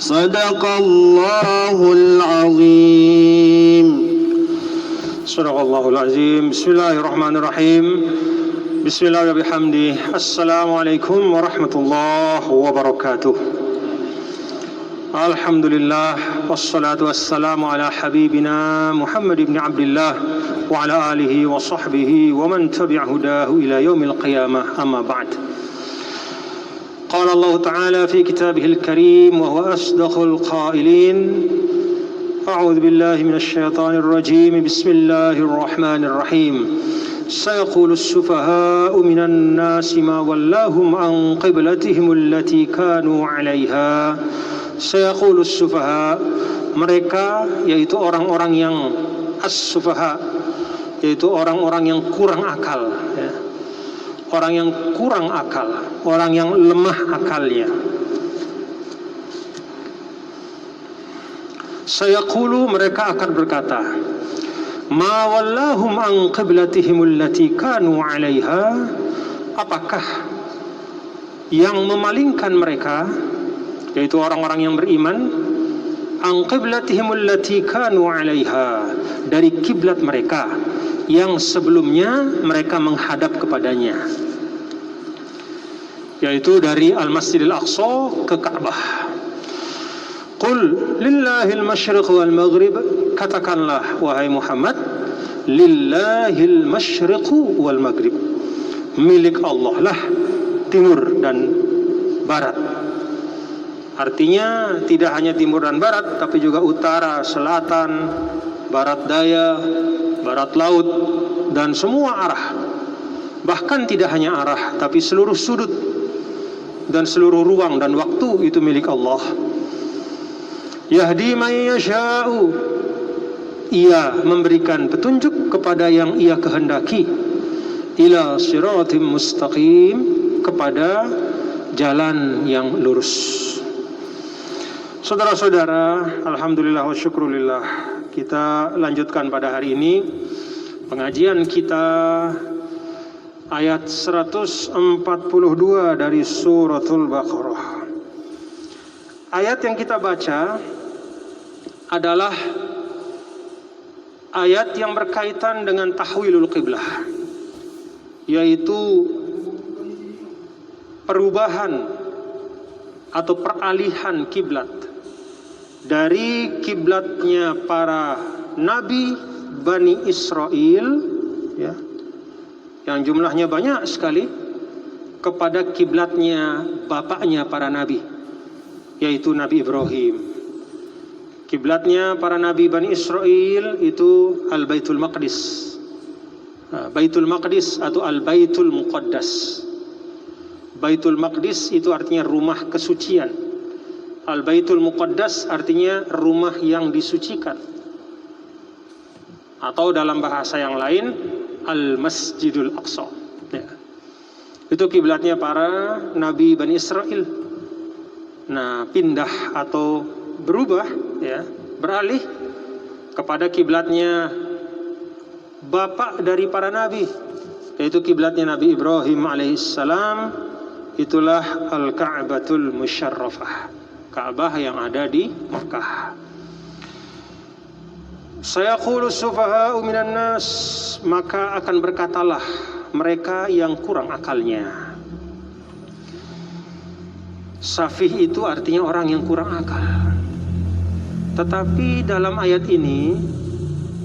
Sadaqallahul azim. Sadaqallahul azim. Bismillahirrahmanirrahim. Bismillah wa bihamdih. Assalamualaikum warahmatullahi wabarakatuh. Alhamdulillah wassalatu wassalamu ala habibina Muhammad ibn Abdullah wa ala alihi wa sahbihi wa man tabi'a hudahu ila yaumil qiyamah, amma ba'd. Qala Allah Ta'ala fi kitabihil karim wa huwa asdaqul qailin. A'udzu billahi minasy syaithanir rajim. Bismillahirrahmanirrahim. Sayaqulu as-sufaha'u minan nasi ma wallahum an qiblatihim allati kanu 'alaiha. Sayaqulu as-sufaha, mereka yaitu orang-orang yang as-sufaha, yaitu orang-orang yang kurang akal, ya. Orang yang kurang akal, orang yang lemah akalnya. Sayaqulu, mereka akan berkata, ma wallahum an qiblatihim allati kanu 'alaiha, apakah yang memalingkan mereka, yaitu orang-orang yang beriman, an qiblatihim allati kanu 'alaiha, dari kiblat mereka yang sebelumnya mereka menghadap kepadanya, yaitu dari Al-Masjidil Aqsa ke Ka'bah. Qul lillahil masyriq wal maghrib, katakanlah wahai Muhammad, lillahil masyriq wal maghrib, milik Allah lah timur dan barat. Artinya tidak hanya timur dan barat, tapi juga utara, selatan, barat daya, barat laut, dan semua arah. Bahkan tidak hanya arah, tapi seluruh sudut dan seluruh ruang dan waktu itu milik Allah. Yahdi man yasha'u, ia memberikan petunjuk kepada yang ia kehendaki, ila siratim mustaqim, kepada jalan yang lurus. Saudara-saudara, alhamdulillah wa syukrulillah, kita lanjutkan pada hari ini pengajian kita ayat 142 dari suratul Baqarah. Ayat yang kita baca adalah ayat yang berkaitan dengan tahwilul qiblah, yaitu perubahan atau peralihan kiblat dari kiblatnya para nabi Bani Israel, ya, yang jumlahnya banyak sekali, kepada kiblatnya bapaknya para nabi, yaitu Nabi Ibrahim. Kiblatnya para nabi Bani Israel itu Al-Baitul Maqdis, Baitul Maqdis atau Al-Baitul Muqaddas. Baitul Maqdis itu artinya rumah kesucian. Al-Baitul Muqaddas artinya rumah yang disucikan. Atau dalam bahasa yang lain, Al-Masjidul Aqsa. Ya. Itu kiblatnya para nabi Bani Israel. Nah, pindah atau berubah, ya, beralih kepada kiblatnya bapak dari para nabi, yaitu kiblatnya Nabi Ibrahim alaihissalam. Itulah Al-Ka'batul Musyarrafah, Ka'bah yang ada di Makkah. Sayaqulu sufaha'u minan nas, maka akan berkatalah mereka yang kurang akalnya. Safih itu artinya orang yang kurang akal. Tetapi dalam ayat ini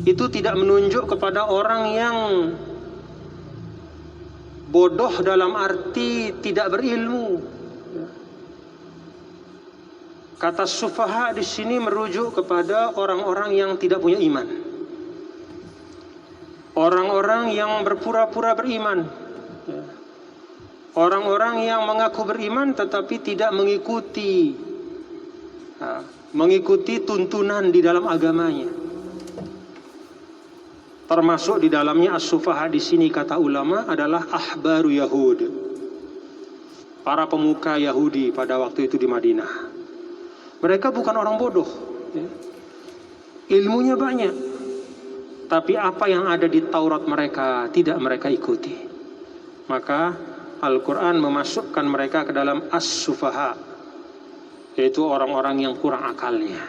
itu tidak menunjuk kepada orang yang bodoh dalam arti tidak berilmu. Kata sufaha di sini merujuk kepada orang-orang yang tidak punya iman, orang-orang yang berpura-pura beriman, orang-orang yang mengaku beriman tetapi tidak mengikuti tuntunan di dalam agamanya. Termasuk di dalamnya as-sufaha di sini kata ulama adalah ahbaru Yahud, para pemuka Yahudi pada waktu itu di Madinah. Mereka bukan orang bodoh, ya. Ilmunya banyak, tapi apa yang ada di Taurat mereka tidak mereka ikuti. Maka Al-Quran memasukkan mereka ke dalam as-sufaha, yaitu orang-orang yang kurang akalnya.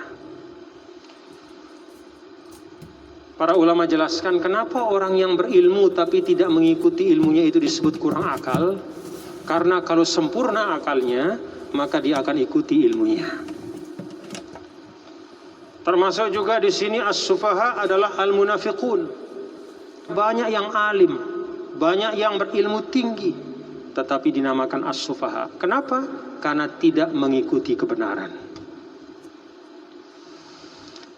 Para ulama jelaskan kenapa orang yang berilmu tapi tidak mengikuti ilmunya itu disebut kurang akal. Karena kalau sempurna akalnya, maka dia akan ikuti ilmunya. Termasuk juga di sini as-sufaha adalah al-munafiqun. Banyak yang alim, banyak yang berilmu tinggi, tetapi dinamakan as-sufaha. Kenapa? Karena tidak mengikuti kebenaran.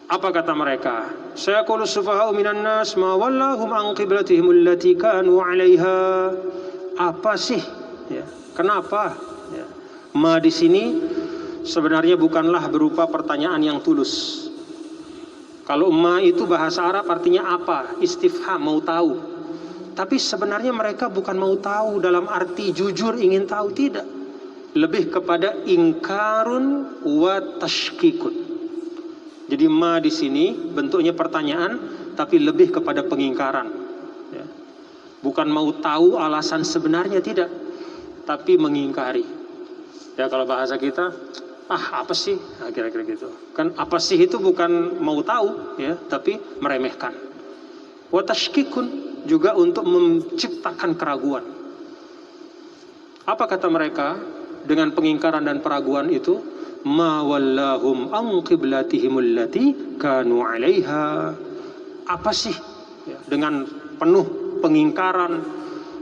Apa kata mereka? Sayaqulu as-sufaha'u minan nas ma wallahum an qiblatihim allati kanu 'alaiha. Apa sih? Ya, kenapa? Ya. Ma di sini sebenarnya bukanlah berupa pertanyaan yang tulus. Kalau ma itu bahasa Arab artinya apa? Istifham, mau tahu. Tapi sebenarnya mereka bukan mau tahu dalam arti jujur ingin tahu, tidak. Lebih kepada ingkarun wa tashkikun. Jadi ma di sini bentuknya pertanyaan, tapi lebih kepada pengingkaran. Ya. Bukan mau tahu alasan sebenarnya, tidak, tapi mengingkari. Ya kalau bahasa kita, apa sih? Nah, kira-kira gitu. Kan apa sih itu bukan mau tahu, ya, tapi meremehkan. Wa tashkikun juga untuk menciptakan keraguan. Apa kata mereka dengan pengingkaran dan peraguan itu? Ma wallahum an qiblatihim allati kanu 'alaiha. Apa sih? Ya, dengan penuh pengingkaran,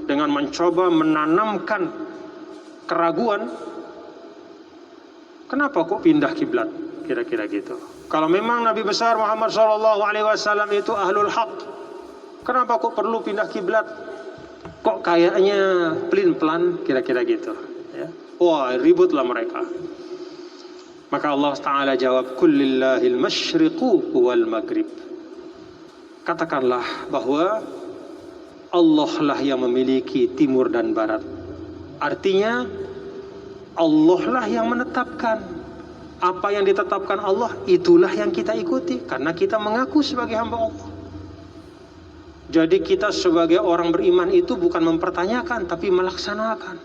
dengan mencoba menanamkan keraguan, kenapa kok pindah kiblat? Kira-kira gitu. Kalau memang Nabi besar Muhammad SAW itu ahlul haq, kenapa kok perlu pindah kiblat? Kok kayaknya pelin-pelan, kira-kira gitu. Ya. Wah, ributlah mereka. Maka Allah Ta'ala jawab, kullillahil masyriqu wal maghrib. Katakanlah bahwa Allah lah yang memiliki timur dan barat. Artinya Allah lah yang menetapkan. Apa yang ditetapkan Allah, itulah yang kita ikuti. Karena kita mengaku sebagai hamba Allah. Jadi kita sebagai orang beriman itu bukan mempertanyakan, tapi melaksanakan.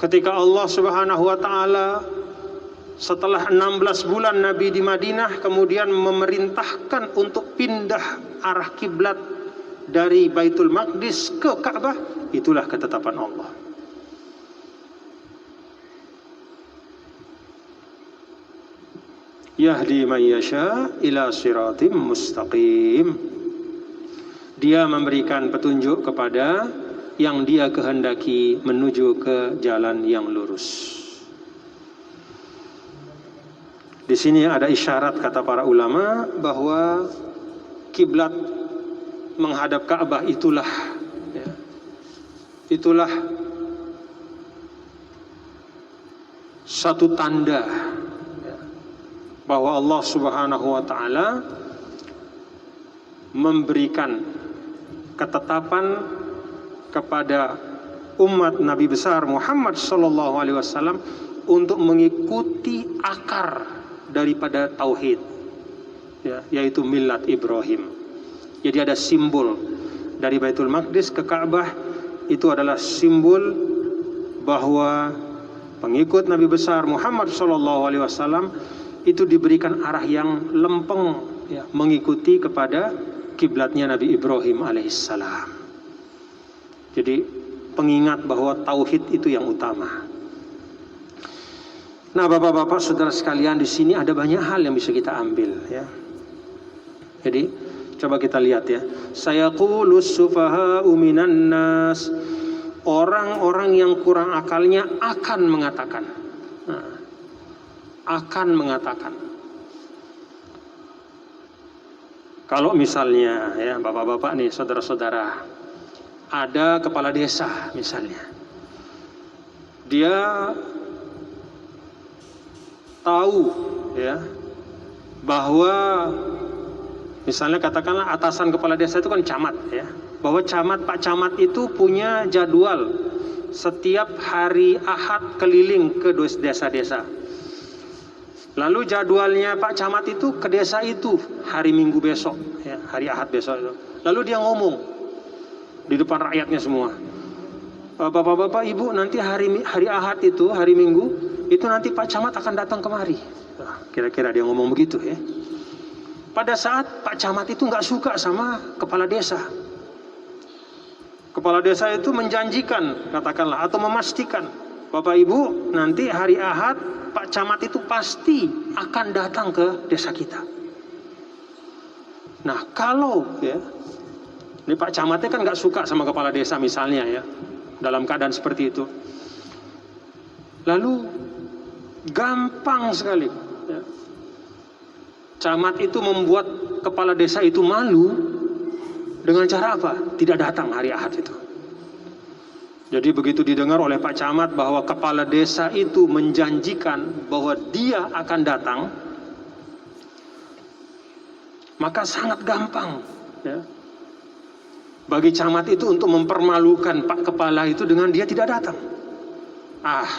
Ketika Allah Subhanahu wa Ta'ala setelah 16 bulan Nabi di Madinah, kemudian memerintahkan untuk pindah arah kiblat dari Baitul Maqdis ke Ka'bah, itulah ketetapan Allah. Yahdi man yasha ila siratim mustaqim. Dia memberikan petunjuk kepada yang dia kehendaki menuju ke jalan yang lurus. Di sini ada isyarat kata para ulama bahwa kiblat menghadap Ka'bah itulah satu tanda bahwa Allah Subhanahu wa Ta'ala memberikan ketetapan kepada umat Nabi besar Muhammad sallallahu alaihi wasallam untuk mengikuti akar daripada tauhid, ya, yaitu millat Ibrahim. Jadi ada simbol dari Baitul Maqdis ke Ka'bah, itu adalah simbol bahwa pengikut Nabi besar Muhammad sallallahu alaihi wasallam itu diberikan arah yang lempeng, ya, mengikuti kepada kiblatnya Nabi Ibrahim alaihissalam. Jadi pengingat bahwa tauhid itu yang utama. Nah, bapak-bapak, saudara sekalian, di sini ada banyak hal yang bisa kita ambil, ya. Jadi coba kita lihat, ya. Sayaqulus sufaha'u minan nas. Orang-orang yang kurang akalnya akan mengatakan. Nah, akan mengatakan. Kalau misalnya, ya, bapak-bapak nih, saudara-saudara, ada kepala desa misalnya, dia tahu, ya, bahwa misalnya katakanlah atasan kepala desa itu kan camat, ya, bahwa Pak Camat itu punya jadwal setiap hari Ahad keliling ke desa-desa. Lalu jadwalnya Pak Camat itu ke desa itu hari Minggu besok, ya, hari Ahad besok itu. Lalu dia ngomong di depan rakyatnya semua, bapak-bapak, ibu, nanti hari Ahad itu, hari Minggu itu nanti Pak Camat akan datang kemari. Kira-kira dia ngomong begitu ya. Pada saat Pak Camat itu nggak suka sama kepala desa. Kepala desa itu menjanjikan, katakanlah, atau memastikan, Bapak Ibu, nanti hari Ahad Pak Camat itu pasti akan datang ke desa kita. Nah, kalau ya, ini Pak Camatnya kan nggak suka sama kepala desa misalnya ya, dalam keadaan seperti itu. Lalu gampang sekali ya, Camat itu membuat kepala desa itu malu dengan cara apa? Tidak datang hari Ahad itu. Jadi begitu didengar oleh Pak Camat bahwa kepala desa itu menjanjikan bahwa dia akan datang, maka sangat gampang ya, bagi Camat itu untuk mempermalukan Pak Kepala itu dengan dia tidak datang.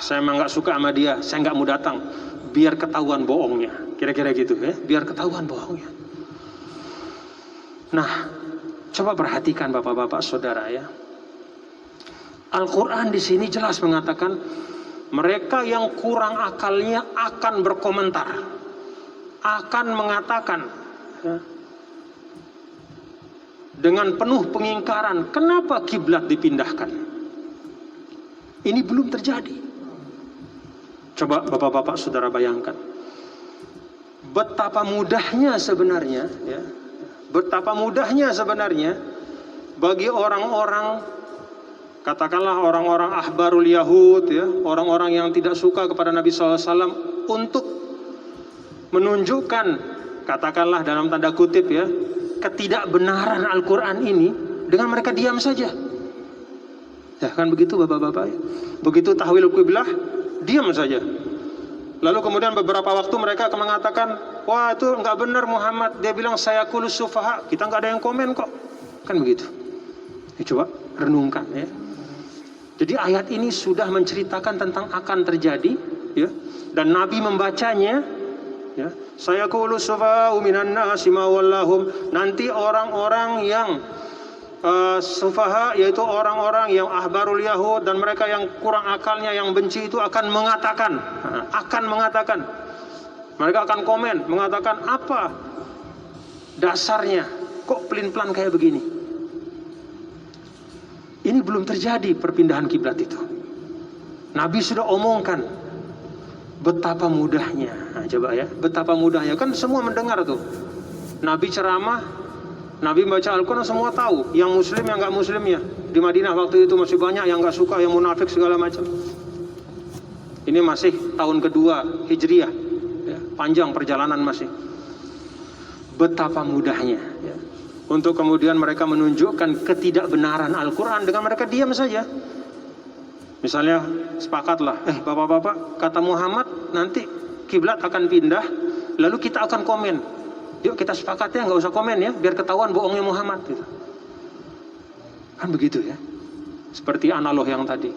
Saya emang nggak suka sama dia, saya nggak mau datang, biar ketahuan bohongnya. Kira-kira gitu ya, biar ketahuan bohongnya. Nah, coba perhatikan Bapak-bapak Saudara ya. Al-Quran di sini jelas mengatakan mereka yang kurang akalnya akan berkomentar, akan mengatakan ya, dengan penuh pengingkaran, kenapa kiblat dipindahkan? Ini belum terjadi. Coba Bapak-bapak Saudara bayangkan betapa mudahnya sebenarnya ya, betapa mudahnya sebenarnya bagi orang-orang, katakanlah orang-orang ahbarul Yahud ya, orang-orang yang tidak suka kepada Nabi SAW, untuk menunjukkan, katakanlah dalam tanda kutip ya, ketidakbenaran Al-Quran ini dengan mereka diam saja. Ya kan begitu Bapak-bapak ya? Begitu tahwil qiblah, diam saja. Lalu kemudian beberapa waktu mereka akan mengatakan, wah itu nggak benar Muhammad, dia bilang saya kulus sufaha, kita nggak ada yang komen kok. Kan begitu. Ya, coba renungkan ya. Jadi ayat ini sudah menceritakan tentang akan terjadi ya, dan Nabi membacanya ya, saya kulus sufaha minan nasi ma wallahum, nanti orang-orang yang sufaha, yaitu orang-orang yang ahbarul Yahud dan mereka yang kurang akalnya, yang benci itu akan mengatakan, mereka akan komen, mengatakan apa dasarnya kok pelin-pelan kayak begini. Ini belum terjadi perpindahan kiblat itu. Nabi sudah omongkan betapa mudahnya. Nah, coba ya, betapa mudahnya, kan semua mendengar tuh. Nabi ceramah, Nabi baca Al-Quran, semua tahu, yang muslim yang nggak muslimnya. Di Madinah waktu itu masih banyak yang nggak suka, yang munafik segala macam. Ini masih tahun kedua Hijriah ya, panjang perjalanan masih. Betapa mudahnya ya, untuk kemudian mereka menunjukkan ketidakbenaran Al-Quran dengan mereka diam saja. Misalnya sepakatlah, bapak-bapak, kata Muhammad nanti kiblat akan pindah, lalu kita akan komen. Yuk kita sepakat ya, nggak usah komen ya, biar ketahuan bohongnya Muhammad gitu. Kan begitu ya, seperti analog yang tadi.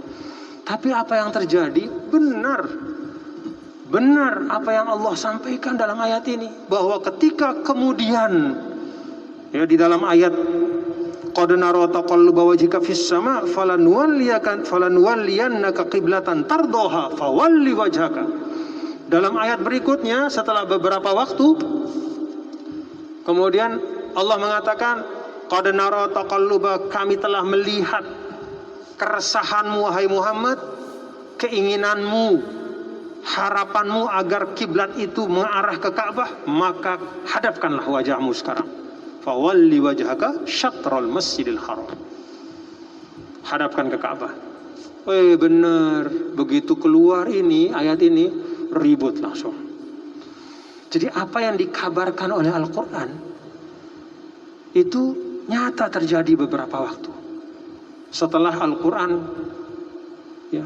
Tapi apa yang terjadi benar apa yang Allah sampaikan dalam ayat ini, bahwa ketika kemudian ya di dalam ayat qad nara taqalluba wajhika fis sama falanuwalliyannaka qiblatan tardoha fawalli wajhaka. Dalam ayat berikutnya setelah beberapa waktu kemudian Allah mengatakan qad nara taqalluba, kami telah melihat keresahanmu wahai Muhammad, keinginanmu, harapanmu agar kiblat itu mengarah ke Ka'bah, maka hadapkanlah wajahmu sekarang. Fawalli wajhaka syatrul masjidil haram. Hadapkan ke Ka'bah. Benar, begitu keluar ini ayat ini ribut langsung. Jadi apa yang dikabarkan oleh Al-Quran itu nyata terjadi beberapa waktu setelah Al-Quran ya,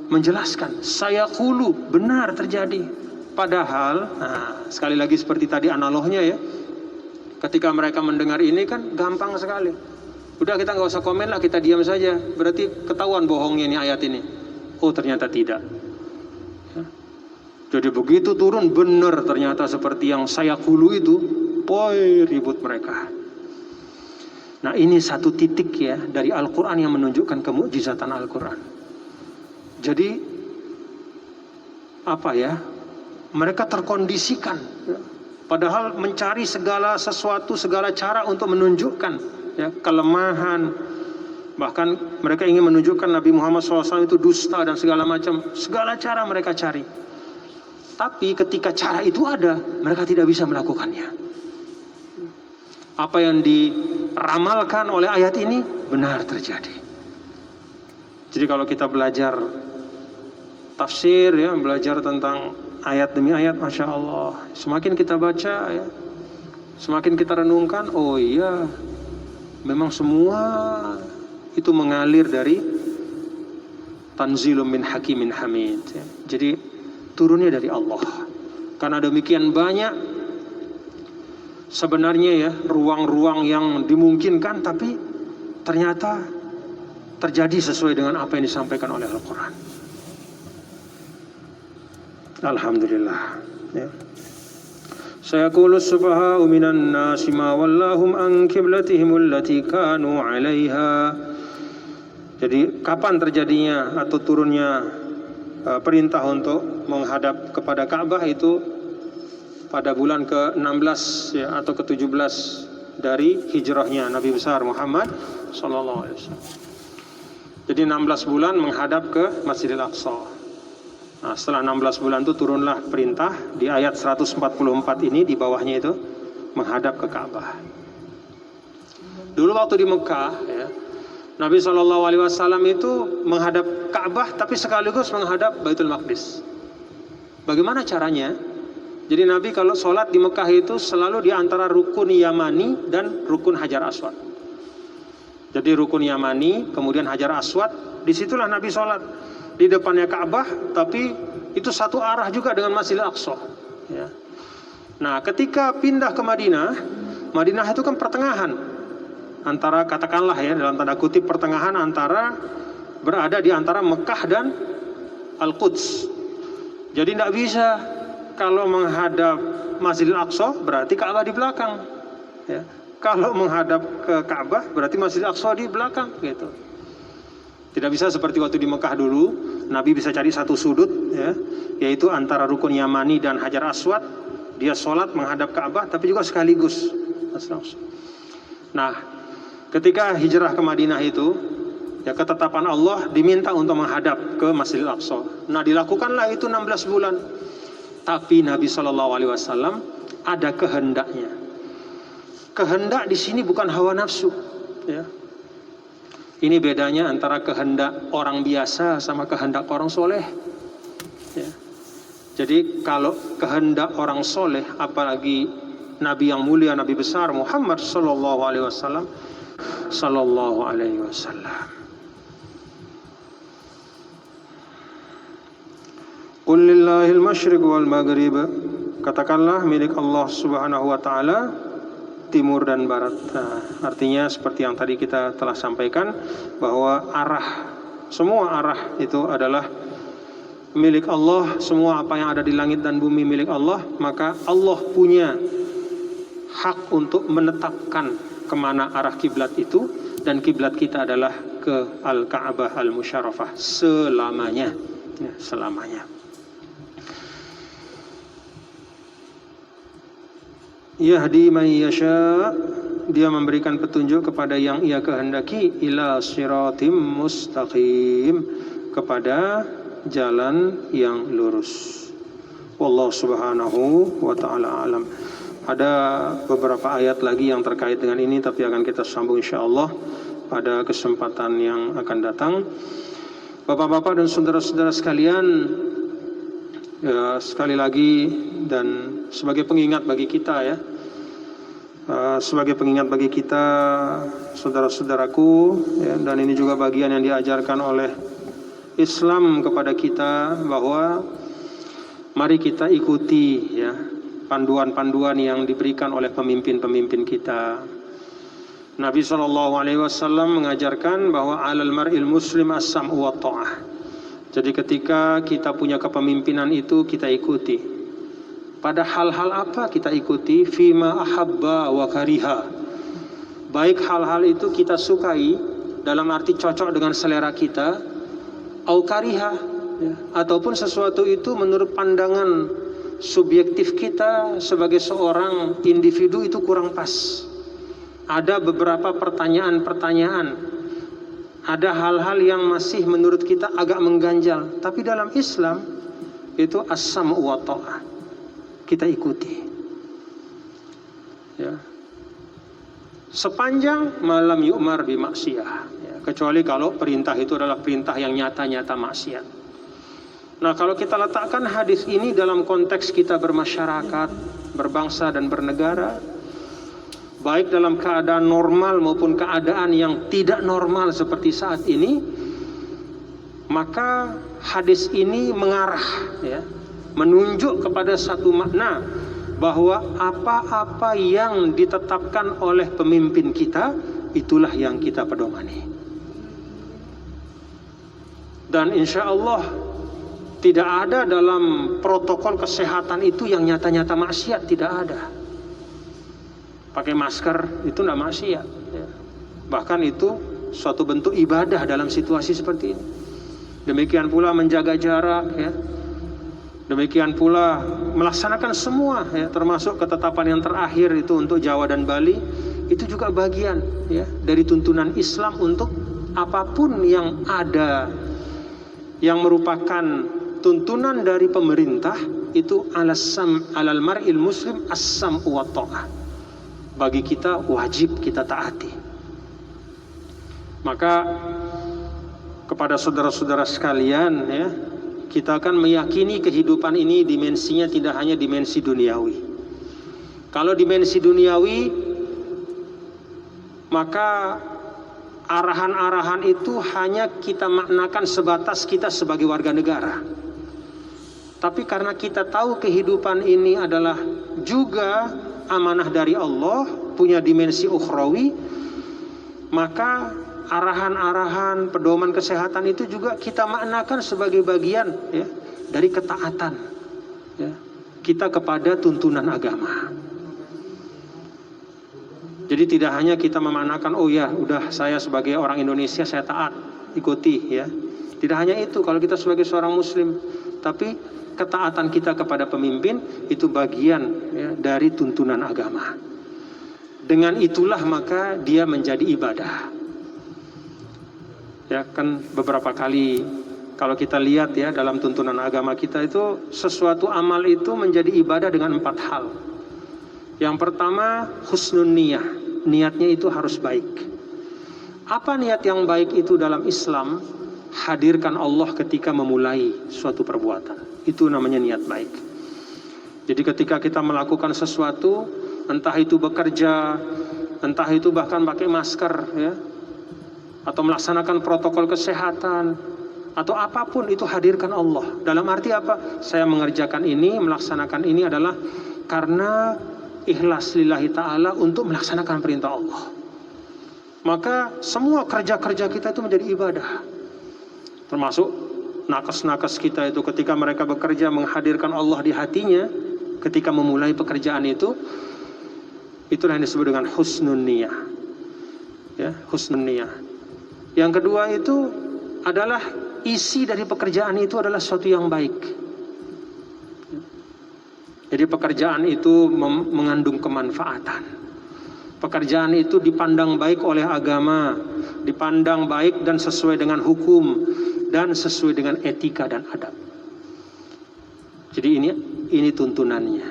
menjelaskan saya qulu, benar terjadi. Padahal sekali lagi seperti tadi analognya ya, ketika mereka mendengar ini kan gampang sekali, udah kita nggak usah komen lah, kita diam saja, berarti ketahuan bohongnya ini ayat ini. Oh ternyata tidak ya. Jadi begitu turun benar ternyata seperti yang saya qulu itu, ribut mereka. Nah ini satu titik ya dari Al-Quran yang menunjukkan kemukjizatan Al-Quran. Jadi apa ya? Mereka terkondisikan, ya. Padahal mencari segala sesuatu, segala cara untuk menunjukkan, ya, kelemahan. Bahkan mereka ingin menunjukkan Nabi Muhammad SAW itu dusta dan segala macam. Segala cara mereka cari. Tapi ketika cara itu ada, mereka tidak bisa melakukannya. Apa yang diramalkan oleh ayat ini benar terjadi. Jadi kalau kita belajar tafsir, ya, belajar tentang ayat demi ayat, Masya Allah, semakin kita baca, ya, semakin kita renungkan, oh iya, memang semua itu mengalir dari tanzilum min hakimin hamid, ya. Jadi turunnya dari Allah. Karena demikian banyak sebenarnya, ya, ruang-ruang yang dimungkinkan, tapi ternyata terjadi sesuai dengan apa yang disampaikan oleh Al-Quran. Alhamdulillah, ya. Sayaqulu as-sufaha'u minan nasi ma wallahum an qiblatihim allati kanu 'alaiha. Jadi kapan terjadinya atau turunnya perintah untuk menghadap kepada Ka'bah itu pada bulan ke-16, ya, atau ke-17 dari hijrahnya Nabi besar Muhammad sallallahu alaihi wasallam. Jadi 16 bulan menghadap ke Masjidil Aqsa. Nah, setelah 16 bulan itu turunlah perintah di ayat 144 ini, di bawahnya itu menghadap ke Ka'bah. Dulu waktu di Mekah, ya, Nabi SAW itu menghadap Ka'bah tapi sekaligus menghadap Baitul Maqdis. Bagaimana caranya? Jadi Nabi kalau sholat di Mekah itu selalu di antara rukun Yamani dan rukun Hajar Aswad. Jadi rukun Yamani, kemudian Hajar Aswad, disitulah Nabi sholat. Di depannya Ka'bah, tapi itu satu arah juga dengan Masjidil Aqsa, ya. Nah, ketika pindah ke Madinah, Madinah itu kan pertengahan antara, katakanlah, ya, dalam tanda kutip pertengahan antara, berada di antara Mekah dan Al-Quds. Jadi tidak bisa kalau menghadap Masjidil Aqsa berarti Ka'bah di belakang, ya. Kalau menghadap ke Ka'bah berarti Masjidil Aqsa di belakang, gitu. Tidak bisa seperti waktu di Mekah dulu, Nabi bisa cari satu sudut, ya, yaitu antara rukun Yamani dan Hajar Aswad. Dia sholat menghadap Ka'bah, tapi juga sekaligus. Nah, ketika hijrah ke Madinah itu, ya, ketetapan Allah diminta untuk menghadap ke Masjidil Aqsa. Nah, dilakukanlah itu 16 bulan. Tapi Nabi SAW ada kehendaknya. Kehendak di sini bukan hawa nafsu, ya. Ini bedanya antara kehendak orang biasa sama kehendak orang soleh, ya. Jadi kalau kehendak orang soleh, apalagi Nabi yang mulia, Nabi besar Muhammad sallallahu alaihi wasallam, Qul lillahil masyriq wal maghrib. Katakanlah milik Allah Subhanahu wa taala timur dan barat. Nah, artinya seperti yang tadi kita telah sampaikan, bahwa semua arah itu adalah milik Allah. Semua apa yang ada di langit dan bumi milik Allah. Maka Allah punya hak untuk menetapkan kemana arah kiblat itu, dan kiblat kita adalah ke Al-Ka'bah Al-Musyarrafah selamanya, ya, selamanya. Yahdi man yasha, dia memberikan petunjuk kepada yang ia kehendaki, ila siratim mustaqim, kepada jalan yang lurus. Wallahu subhanahu wa ta'ala alam. Ada beberapa ayat lagi yang terkait dengan ini, tapi akan kita sambung insyaallah pada kesempatan yang akan datang. Bapak-bapak dan saudara-saudara sekalian, ya, sekali lagi dan sebagai pengingat bagi kita, ya, sebagai pengingat bagi kita, saudara-saudaraku, ya, dan ini juga bagian yang diajarkan oleh Islam kepada kita, bahwa mari kita ikuti, ya, panduan-panduan yang diberikan oleh pemimpin-pemimpin kita. Nabi SAW mengajarkan bahwa alal mar'il muslim as-sam'u wa ta'ah. Jadi ketika kita punya kepemimpinan itu kita ikuti. Pada hal-hal apa kita ikuti? Fima ahabba wa kariha. Baik hal-hal itu kita sukai dalam arti cocok dengan selera kita, au kariha, ya, ataupun sesuatu itu menurut pandangan subjektif kita sebagai seorang individu itu kurang pas. Ada beberapa pertanyaan-pertanyaan, ada hal-hal yang masih menurut kita agak mengganjal, tapi dalam Islam itu as-sam'u wa ta'ah, kita ikuti, ya, sepanjang malam yu'mar bi maksiyah, ya, kecuali kalau perintah itu adalah perintah yang nyata-nyata maksiat. Nah, kalau kita letakkan hadis ini dalam konteks kita bermasyarakat, berbangsa dan bernegara, baik dalam keadaan normal maupun keadaan yang tidak normal seperti saat ini, maka hadis ini mengarah, ya, menunjuk kepada satu makna bahwa apa-apa yang ditetapkan oleh pemimpin kita, itulah yang kita pedomani. Dan insya Allah tidak ada dalam protokol kesehatan itu yang nyata-nyata maksiat, tidak ada. Pakai masker itu tidak maksiat, ya. Bahkan itu suatu bentuk ibadah dalam situasi seperti ini. Demikian pula menjaga jarak, ya. Demikian pula melaksanakan semua, ya, termasuk ketetapan yang terakhir itu untuk Jawa dan Bali, itu juga bagian, ya, dari tuntunan Islam untuk apapun yang ada yang merupakan tuntunan dari pemerintah itu alal mar'il muslim as-sam'u wa ta'ah. Bagi kita wajib kita taati. Maka kepada saudara-saudara sekalian, ya, kita akan meyakini kehidupan ini dimensinya tidak hanya dimensi duniawi. Kalau dimensi duniawi, maka arahan-arahan itu hanya kita maknakan sebatas kita sebagai warga negara. Tapi karena kita tahu kehidupan ini adalah juga amanah dari Allah, punya dimensi ukhrawi, maka arahan-arahan pedoman kesehatan itu juga kita maknakan sebagai bagian, ya, dari ketaatan, ya, kita kepada tuntunan agama. Jadi tidak hanya kita memaknakan, oh ya udah saya sebagai orang Indonesia saya taat, ikuti, ya. Tidak hanya itu kalau kita sebagai seorang muslim, tapi ketaatan kita kepada pemimpin itu bagian, ya, dari tuntunan agama. Dengan itulah maka dia menjadi ibadah. Ya kan, beberapa kali kalau kita lihat, ya, dalam tuntunan agama kita itu sesuatu amal itu menjadi ibadah dengan 4 hal. Yang pertama husnun niyah, niatnya itu harus baik. Apa niat yang baik itu dalam Islam? Hadirkan Allah ketika memulai suatu perbuatan. Itu namanya niat baik. Jadi ketika kita melakukan sesuatu, entah itu bekerja, entah itu bahkan pakai masker, ya, atau melaksanakan protokol kesehatan, atau apapun itu hadirkan Allah. Dalam arti apa? Saya mengerjakan ini, melaksanakan ini adalah karena ikhlas lillahi ta'ala untuk melaksanakan perintah Allah. Maka semua kerja-kerja kita itu menjadi ibadah. Termasuk nakes-nakes kita itu ketika mereka bekerja menghadirkan Allah di hatinya ketika memulai pekerjaan itu, itulah yang disebut dengan husnun niyah, ya, husnun niyah. Yang kedua itu adalah isi dari pekerjaan itu adalah sesuatu yang baik. Jadi pekerjaan itu mengandung kemanfaatan. Pekerjaan itu dipandang baik oleh agama, dipandang baik dan sesuai dengan hukum dan sesuai dengan etika dan adab. Jadi ini tuntunannya.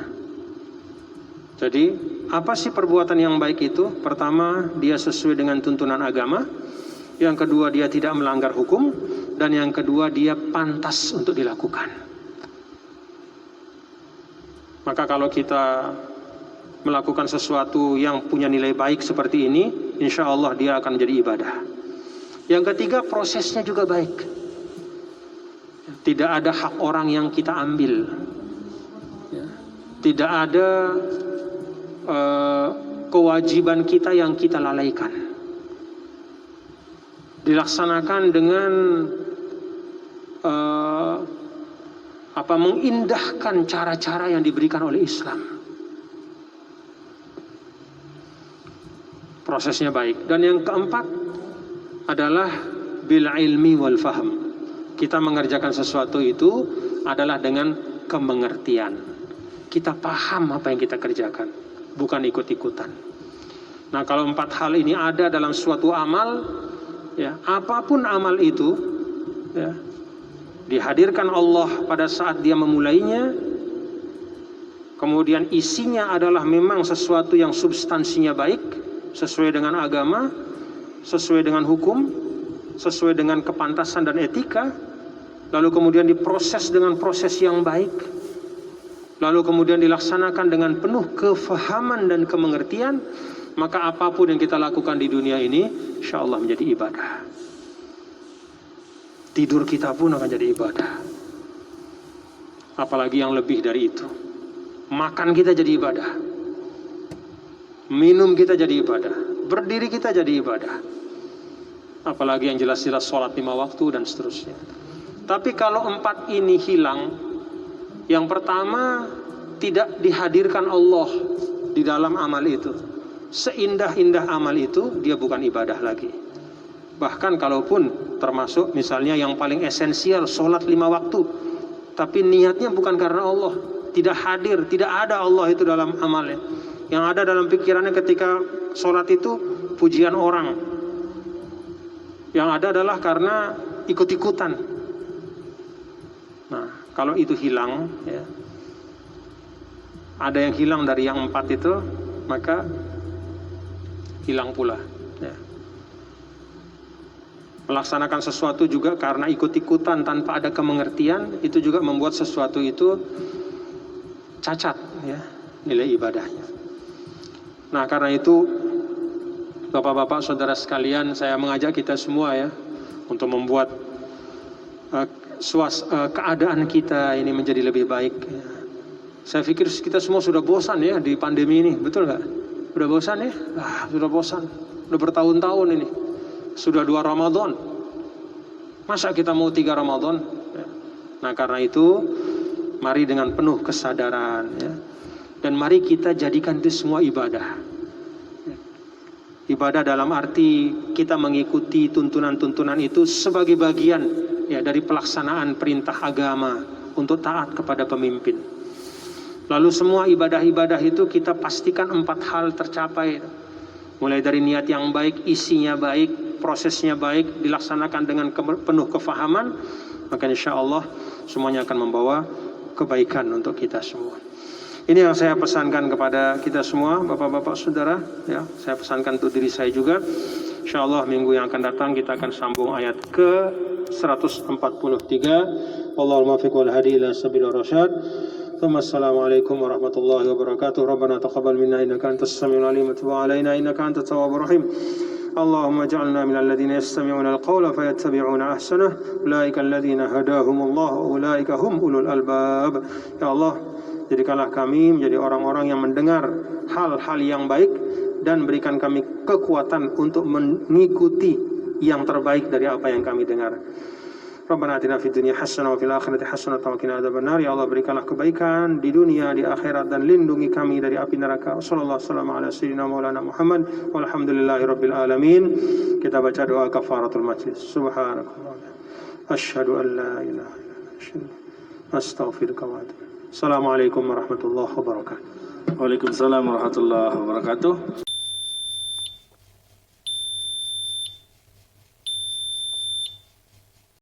Jadi apa sih perbuatan yang baik itu? Pertama, dia sesuai dengan tuntunan agama. Yang kedua, dia tidak melanggar hukum. Dan yang kedua, dia pantas untuk dilakukan. Maka kalau kita melakukan sesuatu yang punya nilai baik seperti ini, insya Allah dia akan menjadi ibadah. Yang ketiga, prosesnya juga baik. Tidak ada hak orang yang kita ambil, ya. Tidak ada kewajiban kita yang kita lalaikan. Dilaksanakan dengan mengindahkan cara-cara yang diberikan oleh Islam. Prosesnya baik. Dan yang keempat adalah bil ilmi wal fahm. Kita mengerjakan sesuatu itu adalah dengan kemengertian. Kita paham apa yang kita kerjakan, bukan ikut-ikutan. Nah, kalau 4 hal ini ada dalam suatu amal, ya, apapun amal itu, ya, dihadirkan Allah pada saat dia memulainya, kemudian isinya adalah memang sesuatu yang substansinya baik, sesuai dengan agama, sesuai dengan hukum, sesuai dengan kepantasan dan etika, lalu kemudian diproses dengan proses yang baik, lalu kemudian dilaksanakan dengan penuh kefahaman dan kemengertian, maka apapun yang kita lakukan di dunia ini insya Allah menjadi ibadah. Tidur kita pun akan jadi ibadah, apalagi yang lebih dari itu. Makan kita jadi ibadah, minum kita jadi ibadah, berdiri kita jadi ibadah, apalagi yang jelas-jelas sholat 5 waktu dan seterusnya. Tapi kalau 4 ini hilang, yang pertama tidak dihadirkan Allah di dalam amal itu. Seindah-indah amal itu, dia bukan ibadah lagi. Bahkan kalaupun termasuk misalnya yang paling esensial, sholat 5 waktu, tapi niatnya bukan karena Allah, tidak hadir, tidak ada Allah itu dalam amalnya. Yang ada dalam pikirannya ketika sholat itu pujian orang. Yang ada adalah karena ikut-ikutan. Nah, kalau itu hilang, ya, ada yang hilang dari yang 4 itu, maka hilang pula. Ya. Melaksanakan sesuatu juga karena ikut-ikutan tanpa ada kemengertian, itu juga membuat sesuatu itu cacat, ya, nilai ibadahnya. Nah, karena itu Bapak-bapak, saudara sekalian, saya mengajak kita semua, ya, untuk membuat keadaan kita ini menjadi lebih baik. Ya. Saya pikir kita semua sudah bosan, ya, di pandemi ini, betul nggak? Sudah bosan, ya? Sudah bosan. Sudah bertahun-tahun ini. Sudah 2 Ramadan. Masa kita mau 3 Ramadan? Ya. Nah, karena itu mari dengan penuh kesadaran, ya, dan mari kita jadikan itu semua ibadah. Ibadah dalam arti kita mengikuti tuntunan-tuntunan itu sebagai bagian, ya, dari pelaksanaan perintah agama untuk taat kepada pemimpin. Lalu semua ibadah-ibadah itu kita pastikan 4 hal tercapai. Mulai dari niat yang baik, isinya baik, prosesnya baik, dilaksanakan dengan penuh kefahaman, maka insya Allah semuanya akan membawa kebaikan untuk kita semua. Ini yang saya pesankan kepada kita semua, bapak-bapak saudara, ya, saya pesankan untuk diri saya juga. Insya Allah minggu yang akan datang kita akan sambung ayat ke 143. Wallahul muwaffiq wal hadi ila sabilir rasyad. Assalamualaikum warahmatullahi wabarakatuh. Rabbana taqabbal minna innaka antas samiul alim wa tub 'alaina innaka antat tawwabur rahim. Allahumma ij'alna minal ladzina yastami'una al-qawla fayattabi'una ahsanah. Ulaika alladzina hadahumullah wa ulaika hum ulul albab. Ya Allah, jadikanlah kami menjadi orang-orang yang mendengar hal-hal yang baik dan berikan kami kekuatan untuk mengikuti yang terbaik dari apa yang kami dengar. Rabbana atina fid dunya hasanah wa fil akhirati hasanah wa qina adzabannar. Ya Allah, berikanlah kebaikan di dunia, di akhirat, dan lindungi kami dari api neraka. Sallallahu alaihi wasallam ala sayyidina maulana Muhammad walhamdulillahirabbil alamin. Kita baca doa kafaratul majlis. Subhanakallah. Asyhadu an la ilaha illa anta astaghfiruka wa atubu. Assalamualaikum warahmatullahi wabarakatuh. Waalaikumsalam warahmatullahi wabarakatuh.